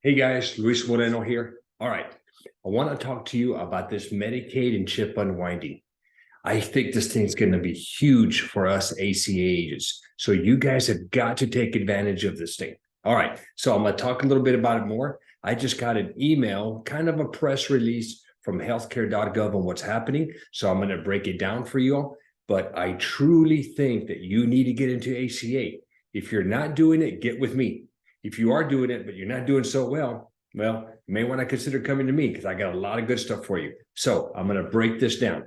Hey guys, Luis Moreno here. All right, I want to talk to you about this Medicaid and CHIP unwinding. I think this thing's going to be huge for us ACA agents. So you guys have got to take advantage of this thing. All right, so I'm going to talk a little bit about it more. I just got an email, kind of a press release from healthcare.gov on what's happening. So I'm going to break it down for you all. But I truly think that you need to get into ACA. If you're not doing it, get with me. If you are doing it, but you're not doing so well, you may want to consider coming to me because I got a lot of good stuff for you. So I'm going to break this down.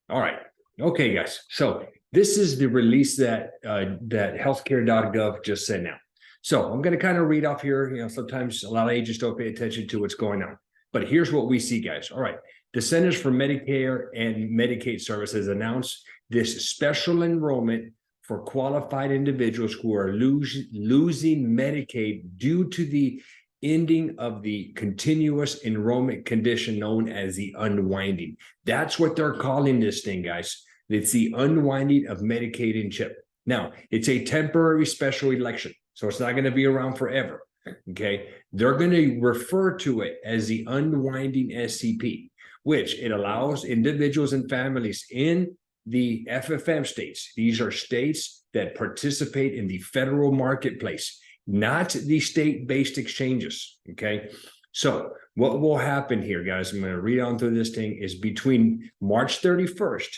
All right. Okay, guys. So this is the release that that healthcare.gov just sent out. So I'm going to kind of read off here. You know, sometimes a lot of agents don't pay attention to what's going on. But here's what we see, guys. All right. The Centers for Medicare and Medicaid Services announced this special enrollment for qualified individuals who are losing Medicaid due to the ending of the continuous enrollment condition known as the unwinding. That's what they're calling this thing, guys. It's the unwinding of Medicaid and CHIP. Now, it's a temporary special election, so it's not going to be around forever. Okay, they're going to refer to it as the unwinding SCP, which it allows individuals and families in the FFM states. These are states that participate in the federal marketplace, not the state-based exchanges, okay? So what will happen here, guys, I'm going to read on through this thing, is between March 31st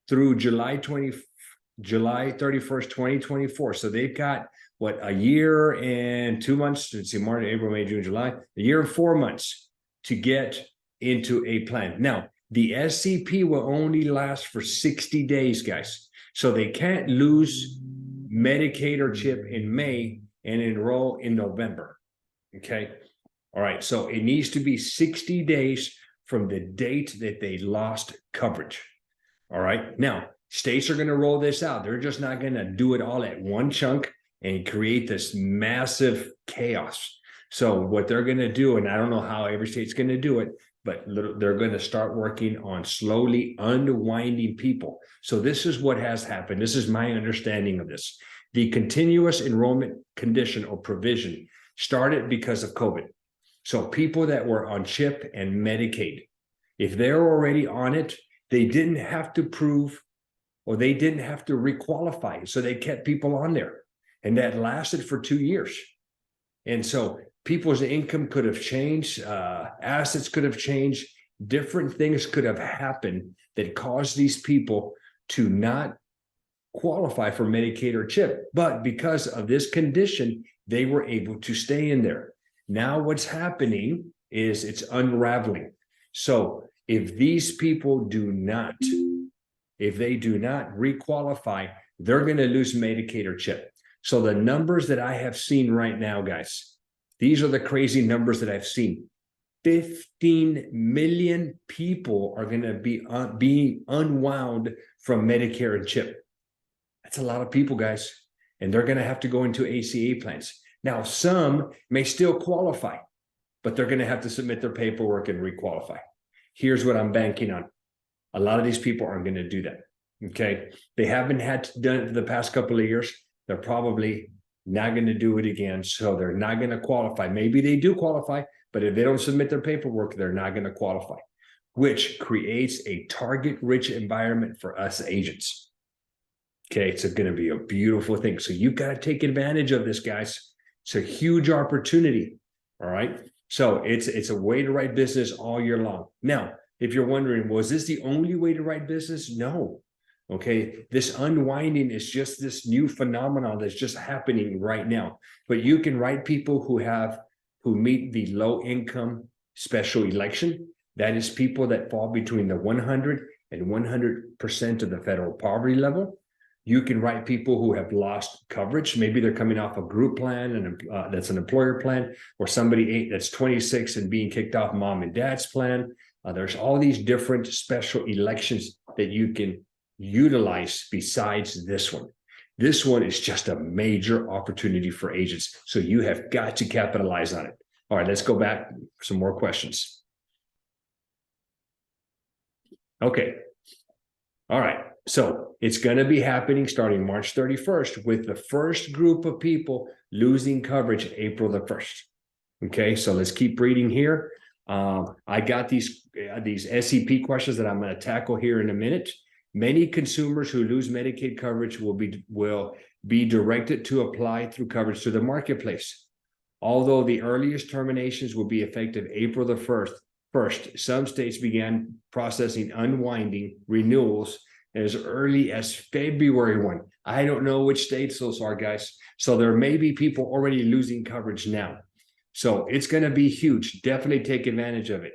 through July 31st, 2024. So they've got, what, a year and 2 months, let's see, March, April, May, June, July, a year and 4 months to get into a plan. Now, the SCP will only last for 60 days, guys. So they can't lose Medicaid or CHIP in May and enroll in November. Okay. All right. So it needs to be 60 days from the date that they lost coverage. All right. Now, states are going to roll this out. They're just not going to do it all at one chunk and create this massive chaos. So what they're going to do, and I don't know how every state's going to do it, but they're going to start working on slowly unwinding people. So this is what has happened. This is my understanding of this. The continuous enrollment condition or provision started because of COVID. So people that were on CHIP and Medicaid, if they're already on it, they didn't have to prove or they didn't have to requalify. So they kept people on there. And that lasted for 2 years. And so people's income could have changed, assets could have changed, different things could have happened that caused these people to not qualify for Medicaid or CHIP. But because of this condition, they were able to stay in there. Now what's happening is it's unraveling. So if these people do not requalify, they're going to lose Medicaid or CHIP. So the numbers that I have seen right now, guys, these are the crazy numbers that I've seen. 15 million people are going to be unwound from Medicare and CHIP. That's a lot of people, guys. And they're going to have to go into ACA plans. Now, some may still qualify, but they're going to have to submit their paperwork and requalify. Here's what I'm banking on. A lot of these people aren't going to do that. Okay. They haven't had to done it for the past couple of years. They're probably not going to do it again. So they're not going to qualify. Maybe they do qualify, but if they don't submit their paperwork, they're not going to qualify, which creates a target-rich environment for us agents. Okay, it's going to be a beautiful thing. So you've got to take advantage of this, guys. It's a huge opportunity. All right. So it's a way to write business all year long. Now, if you're wondering, was this the only way to write business? No. Okay, this unwinding is just this new phenomenon that's just happening right now. But you can write people who meet the low income special election. That is people that fall between the 100 and 100% of the federal poverty level. You can write people who have lost coverage. Maybe they're coming off a group plan and that's an employer plan, or somebody that's 26 and being kicked off mom and dad's plan. There's all these different special elections that you can utilize besides this one. This one is just a major opportunity for agents. So you have got to capitalize on it. All right, let's go back for some more questions. Okay. All right. So it's going to be happening starting March 31st with the first group of people losing coverage April the 1st. Okay, so let's keep reading here. I got these SEP questions that I'm going to tackle here in a minute. Many consumers who lose Medicaid coverage will be directed to apply through coverage to the marketplace. Although the earliest terminations will be effective April the 1st, some states began processing unwinding renewals as early as February 1. I don't know which states those are, guys. So there may be people already losing coverage now. So it's going to be huge. Definitely take advantage of it.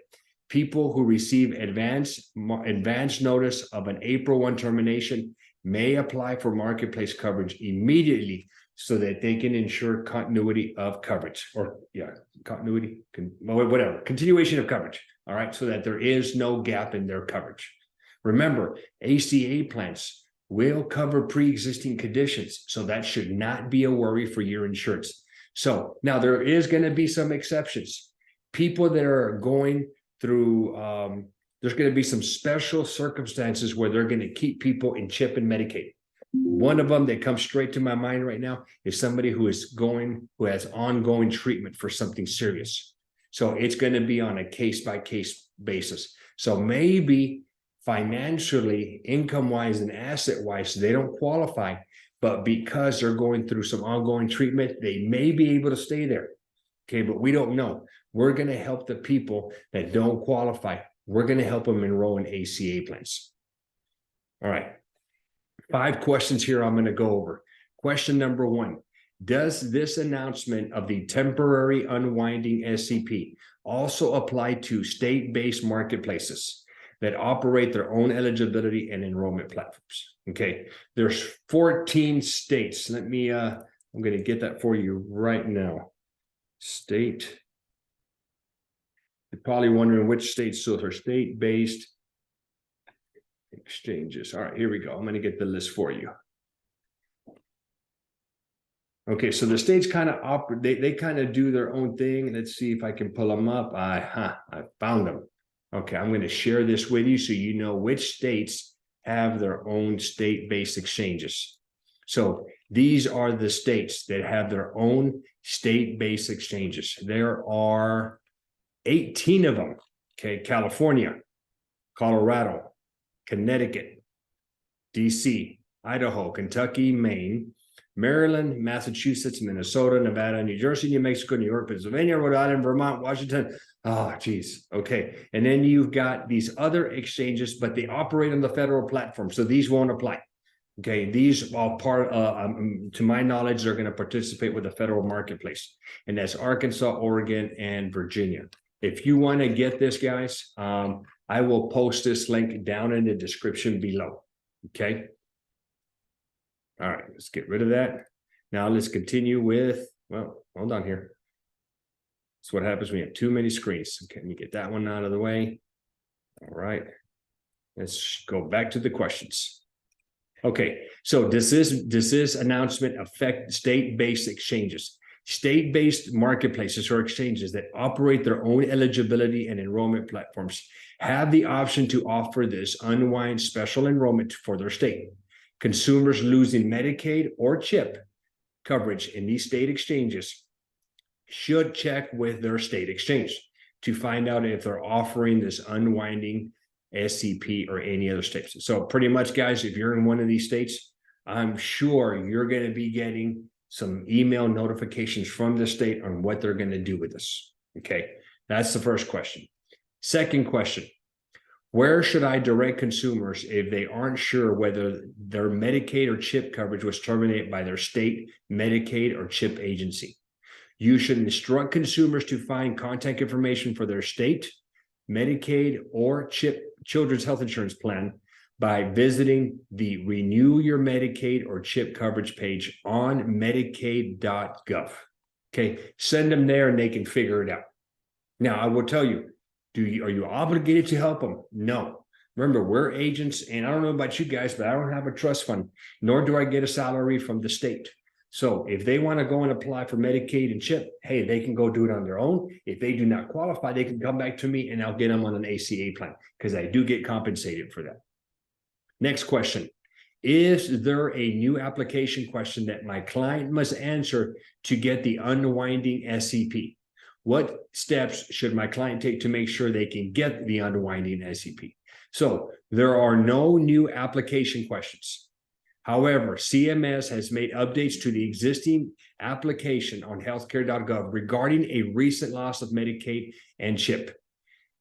People who receive advance notice of an April 1 termination may apply for marketplace coverage immediately so that they can ensure continuity of coverage, or continuation of coverage. All right, so that there is no gap in their coverage. Remember, ACA plans will cover pre-existing conditions, so that should not be a worry for your insurance. So now there is going to be some exceptions. People that are going through, there's going to be some special circumstances where they're going to keep people in CHIP and Medicaid. One of them that comes straight to my mind right now is somebody who has ongoing treatment for something serious. So it's going to be on a case-by-case basis. So maybe financially, income-wise, and asset-wise, they don't qualify, but because they're going through some ongoing treatment, they may be able to stay there. Okay, but we don't know. We're going to help the people that don't qualify. We're going to help them enroll in ACA plans. All right. 5 questions here I'm going to go over. Question number 1. Does this announcement of the temporary unwinding SEP also apply to state-based marketplaces that operate their own eligibility and enrollment platforms? Okay, there's 14 states. Let me, I'm going to get that for you right now. State. You're probably wondering which states. So they're state-based exchanges. All right, here we go. I'm going to get the list for you. Okay, so the states kind of operate, they kind of do their own thing. Let's see if I can pull them up. I found them. Okay, I'm going to share this with you so you know which states have their own state-based exchanges. So these are the states that have their own state-based exchanges. There are 18 of them. Okay, California, Colorado, Connecticut, DC, Idaho, Kentucky, Maine, Maryland, Massachusetts, Minnesota, Nevada, New Jersey, New Mexico, New York, Pennsylvania, Rhode Island, Vermont, Washington. Oh, geez. Okay. And then you've got these other exchanges, but they operate on the federal platform. So these won't apply. Okay. These are part, to my knowledge, they're going to participate with the federal marketplace. And that's Arkansas, Oregon, and Virginia. If you want to get this, guys, I will post this link down in the description below. Okay. All right, let's get rid of that. Now let's continue with, well, hold on here. That's what happens when you have too many screens. Okay, let me get that one out of the way. All right, let's go back to the questions. Okay, so does this announcement affect state-based exchanges? State-based marketplaces or exchanges that operate their own eligibility and enrollment platforms have the option to offer this unwind special enrollment for their state. Consumers losing Medicaid or CHIP coverage in these state exchanges should check with their state exchange to find out if they're offering this unwinding SEP or any other states. So pretty much, guys, if you're in one of these states, I'm sure you're going to be getting some email notifications from the state on what they're going to do with this. Okay, that's the first question. Second question. Where should I direct consumers if they aren't sure whether their Medicaid or CHIP coverage was terminated by their state Medicaid or CHIP agency? You should instruct consumers to find contact information for their state, Medicaid, or CHIP Children's Health Insurance Plan by visiting the Renew Your Medicaid or CHIP coverage page on Medicaid.gov. Okay, send them there and they can figure it out. Now, I will tell you, are you obligated to help them? No. Remember, we're agents, and I don't know about you guys, but I don't have a trust fund, nor do I get a salary from the state. So if they want to go and apply for Medicaid and CHIP, hey, they can go do it on their own. If they do not qualify, they can come back to me and I'll get them on an ACA plan because I do get compensated for that. Next question. Is there a new application question that my client must answer to get the unwinding SEP? What steps should my client take to make sure they can get the unwinding SEP? So there are no new application questions. However, CMS has made updates to the existing application on healthcare.gov regarding a recent loss of Medicaid and CHIP.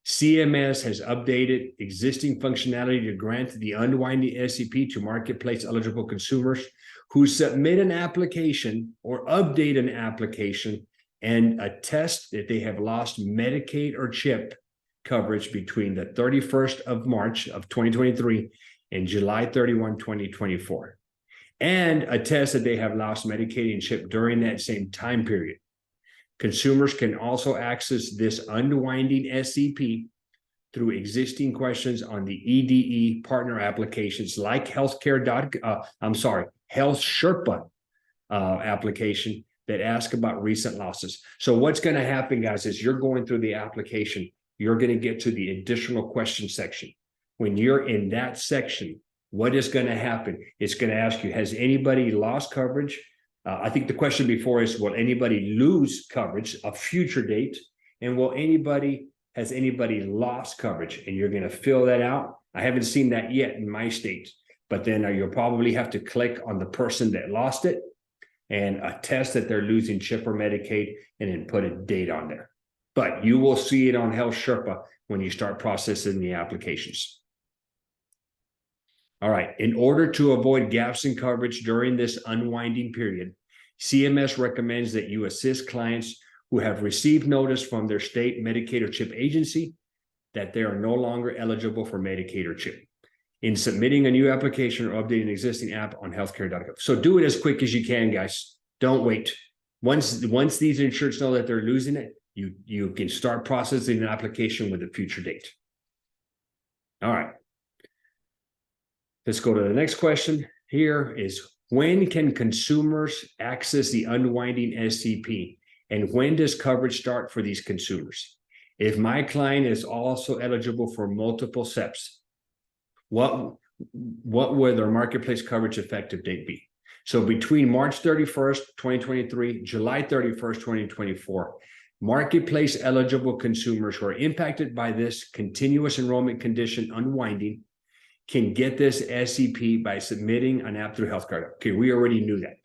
CMS has updated existing functionality to grant the unwinding SEP to marketplace eligible consumers who submit an application or update an application and attest that they have lost Medicaid or CHIP coverage between the 31st of March of 2023 and July 31, 2024, and attest that they have lost Medicaid and CHIP during that same time period. Consumers can also access this unwinding SEP through existing questions on the EDE partner applications like Health Sherpa application that ask about recent losses. So what's going to happen, guys, is you're going through the application, you're going to get to the additional question section. When you're in that section, what is going to happen? It's going to ask you, has anybody lost coverage? I think the question before is, will anybody lose coverage, a future date? And has anybody lost coverage? And you're going to fill that out. I haven't seen that yet in my state, but then you'll probably have to click on the person that lost it and attest that they're losing CHIP or Medicaid and then put a date on there. But you will see it on Health Sherpa when you start processing the applications. All right, in order to avoid gaps in coverage during this unwinding period, CMS recommends that you assist clients who have received notice from their state Medicaid or CHIP agency that they are no longer eligible for Medicaid or CHIP in submitting a new application or updating an existing app on healthcare.gov. So do it as quick as you can, guys. Don't wait. Once these insureds know that they're losing it, you can start processing an application with a future date. All right. Let's go to the next question. Here is, when can consumers access the unwinding SEP? And when does coverage start for these consumers? If my client is also eligible for multiple SEPs, what would their marketplace coverage effective date be? So between March 31st, 2023, July 31st, 2024, marketplace eligible consumers who are impacted by this continuous enrollment condition unwinding can get this SEP by submitting an app through healthcare. Okay, we already knew that.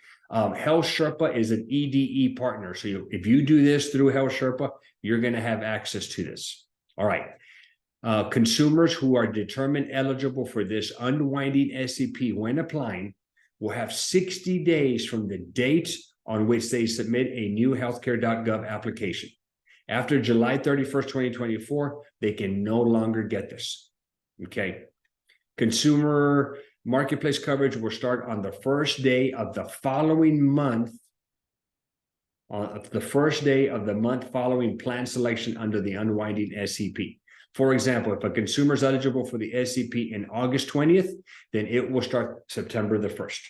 Health Sherpa is an EDE partner. So if you do this through Health Sherpa, you're going to have access to this. All right. Consumers who are determined eligible for this unwinding SEP when applying will have 60 days from the date on which they submit a new healthcare.gov application. After July 31st, 2024, they can no longer get this. Okay. Consumer marketplace coverage will start on the first day of the following month, on the first day of the month following plan selection under the unwinding SEP. For example, if a consumer is eligible for the SEP in August 20th, then it will start September the 1st.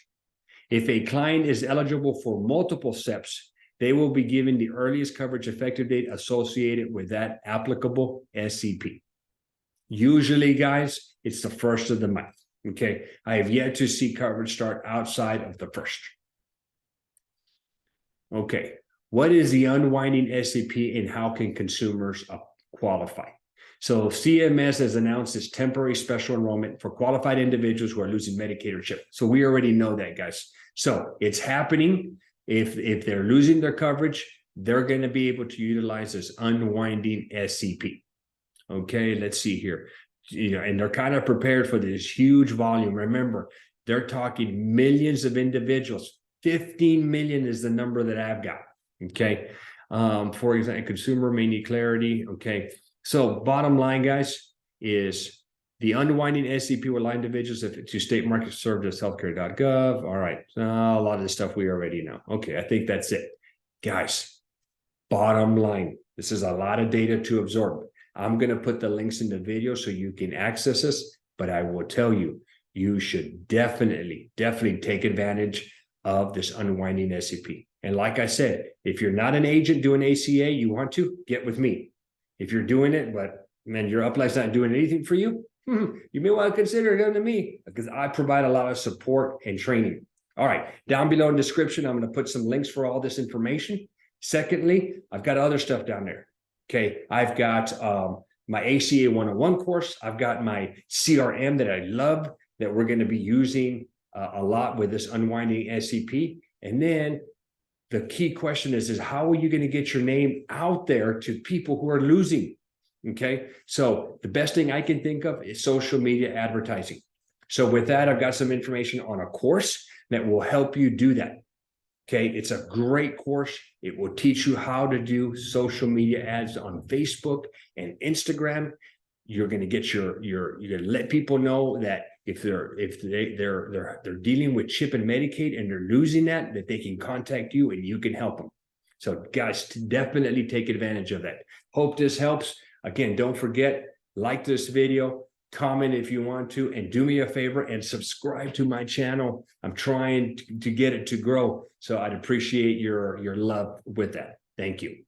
If a client is eligible for multiple SEPs, they will be given the earliest coverage effective date associated with that applicable SEP. Usually, guys, it's the first of the month. Okay, I have yet to see coverage start outside of the first. Okay, what is the unwinding SEP and how can consumers qualify? So CMS has announced this temporary special enrollment for qualified individuals who are losing Medicaid or CHIP. So we already know that, guys. So it's happening. If they're losing their coverage, they're going to be able to utilize this unwinding SEP. Okay, let's see here. And they're kind of prepared for this huge volume. Remember, they're talking millions of individuals. 15 million is the number that I've got. Okay. For example, consumer may need clarity. Okay. So bottom line, guys, is the unwinding SEP will allow individuals to state market served as healthcare.gov. All right. A lot of the stuff we already know. Okay. I think that's it. Guys, bottom line, this is a lot of data to absorb. I'm going to put the links in the video so you can access this, but I will tell you, you should definitely take advantage of this unwinding SEP. And like I said, if you're not an agent doing ACA, you want to get with me. If you're doing it, but man, your upline's not doing anything for you, You may want to consider coming to me because I provide a lot of support and training. All right, down below in the description, I'm going to put some links for all this information. Secondly, I've got other stuff down there. Okay, I've got my ACA 101 course. I've got my CRM that I love that we're going to be using a lot with this Unwinding SCP. And then the key question is how are you going to get your name out there to people who are losing? Okay, so the best thing I can think of is social media advertising. So with that, I've got some information on a course that will help you do that. Okay, it's a great course. It will teach you how to do social media ads on Facebook and Instagram. You're going to get you're going to let people know that if they're dealing with CHIP and Medicaid and they're losing that they can contact you and you can help them. So guys, definitely take advantage of that. Hope this helps. Again, don't forget, like this video, comment if you want to, and do me a favor and subscribe to my channel. I'm trying to get it to grow. So I'd appreciate your love with that. Thank you.